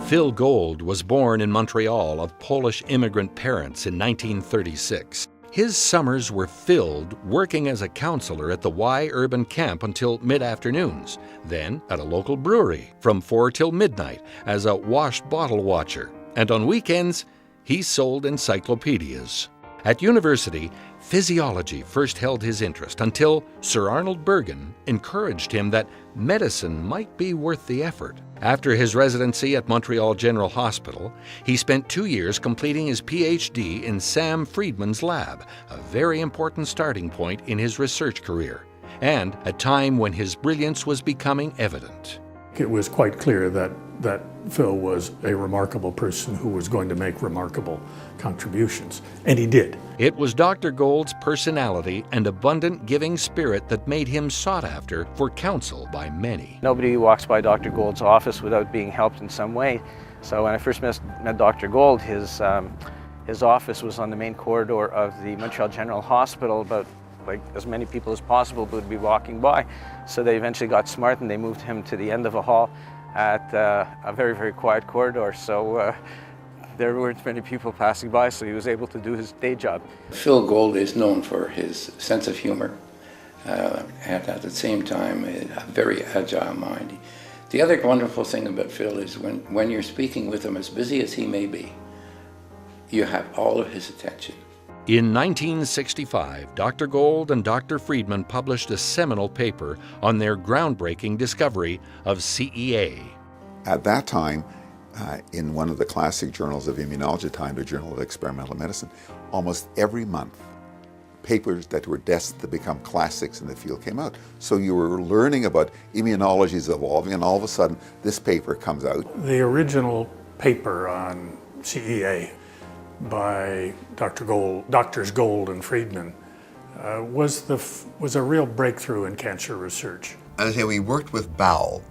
Phil Gold was born in Montreal of Polish immigrant parents in 1936. His summers were filled working as a counselor at the Y Urban Camp until mid-afternoons, then at a local brewery from 4 till midnight as a washed bottle watcher, and on weekends he sold encyclopedias. At university, physiology first held his interest until Sir Arnold Bergen encouraged him that medicine might be worth the effort. After his residency at Montreal General Hospital, he spent 2 years completing his PhD in Sam Friedman's lab, a very important starting point in his research career, and a time when his brilliance was becoming evident. It was quite clear that Phil was a remarkable person who was going to make remarkable contributions, and he did. It was Dr. Gold's personality and abundant giving spirit that made him sought after for counsel by many. Nobody walks by Dr. Gold's office without being helped in some way. So when I first met Dr. Gold, his office was on the main corridor of the Montreal General Hospital. About as many people as possible would be walking by. So they eventually got smart and they moved him to the end of a hall at a very, very quiet corridor. So there weren't many people passing by, so he was able to do his day job. Phil Gold is known for his sense of humor, and at the same time, a very agile mind. The other wonderful thing about Phil is when you're speaking with him, as busy as he may be, you have all of his attention. In 1965, Dr. Gold and Dr. Friedman published a seminal paper on their groundbreaking discovery of CEA. At that time, in one of the classic journals of immunology, Time, the Journal of Experimental Medicine, almost every month, papers that were destined to become classics in the field came out. So you were learning about immunology's evolving, and all of a sudden, this paper comes out. The original paper on CEA by Doctors Gold and Friedman was a real breakthrough in cancer research. As I say, we worked with bowel,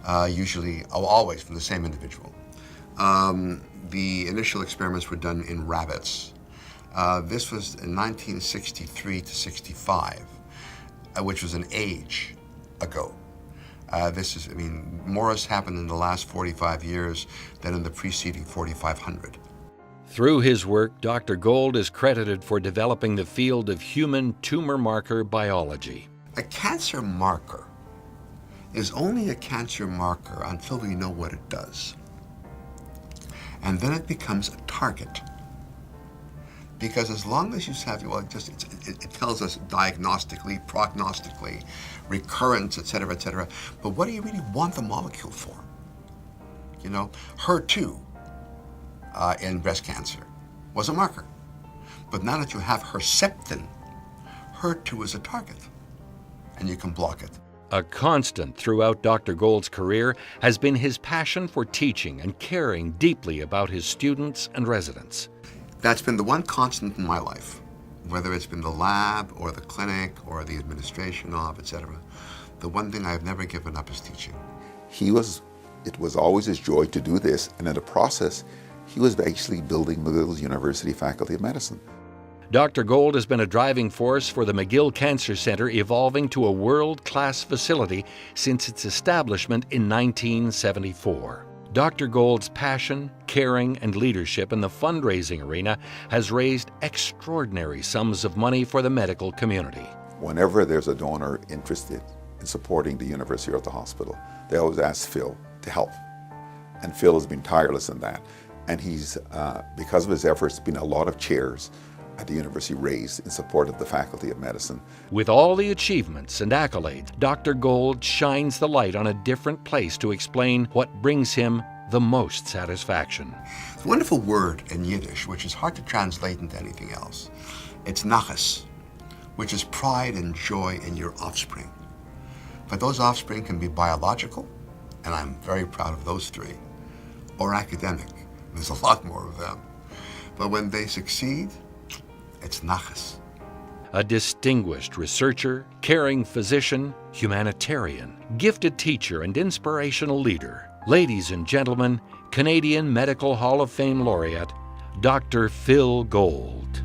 always from the same individual. The initial experiments were done in rabbits. This was in 1963 to 65, which was an age ago. More has happened in the last 45 years than in the preceding 4,500. Through his work, Dr. Gold is credited for developing the field of human tumor marker biology. A cancer marker is only a cancer marker until we know what it does. And then it becomes a target. Because as long as you have, it tells us diagnostically, prognostically, recurrence, et cetera, but what do you really want the molecule for? HER2 in breast cancer was a marker. But now that you have Herceptin, HER2 is a target, and you can block it. A constant throughout Dr. Gold's career has been his passion for teaching and caring deeply about his students and residents. That's been the one constant in my life, whether it's been the lab or the clinic or the administration of, etc. The one thing I've never given up is teaching. It was always his joy to do this, and in the process, he was actually building McGill's University Faculty of Medicine. Dr. Gold has been a driving force for the McGill Cancer Center evolving to a world-class facility since its establishment in 1974. Dr. Gold's passion, caring, and leadership in the fundraising arena has raised extraordinary sums of money for the medical community. Whenever there's a donor interested in supporting the university or the hospital, they always ask Phil to help. And Phil has been tireless in that. And he's, because of his efforts, been a lot of chairs at the university raised in support of the Faculty of Medicine. With all the achievements and accolades, Dr. Gold shines the light on a different place to explain what brings him the most satisfaction. It's a wonderful word in Yiddish, which is hard to translate into anything else. It's nachas, which is pride and joy in your offspring. But those offspring can be biological, and I'm very proud of those three, or academic. There's a lot more of them. But when they succeed, it's nachas. A distinguished researcher, caring physician, humanitarian, gifted teacher, and inspirational leader. Ladies and gentlemen, Canadian Medical Hall of Fame laureate, Dr. Phil Gold.